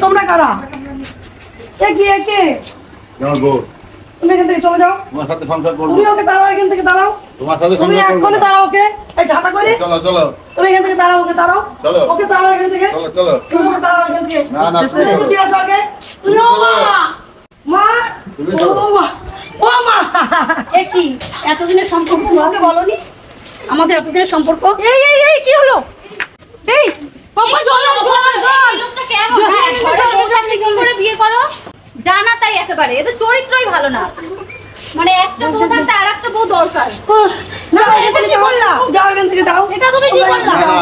তোমরা কারা? তুমি এখান থেকে চলে যাও। তোমার সাথে সংসার করবো। তুমি ওকে দাঁড়াও, এখান থেকে দাঁড়াও। তোমার সাথে তুমি সংসার করবো। এক্ষুনি দাঁড়াও ওকে, এই ঝাঁটা করে। চলো চলো। তুমি এখান থেকে দাঁড়াও, ওকে দাঁড়াও। চলো। ওকে দাঁড়াও এখান থেকে। চলো চলো। তুমি ওকে দাঁড়াও এখান থেকে। না না তুমি তুমি চলো। দিয়ে আসো ওকে। তুমি ও মা। মা। তুমি চলো। ও মা। ও মা। এ কি এতদিনের সম্পর্ক তোমাকে বলনি? আমাদের এতদিনের সম্পর্ক। এই এই এই কি হলো? এই বাবা চল লোকটা কেমন? কি করে বিয়ে করো? জানা তাই একেবারে এদের চরিত্রই ভালো না। মানে একটা বউ থাকতে আর একটা বউ দরকার। না, এটা কি করলা? যাও এখান থেকে যাও। এটা তুমি কি করলা? না, না।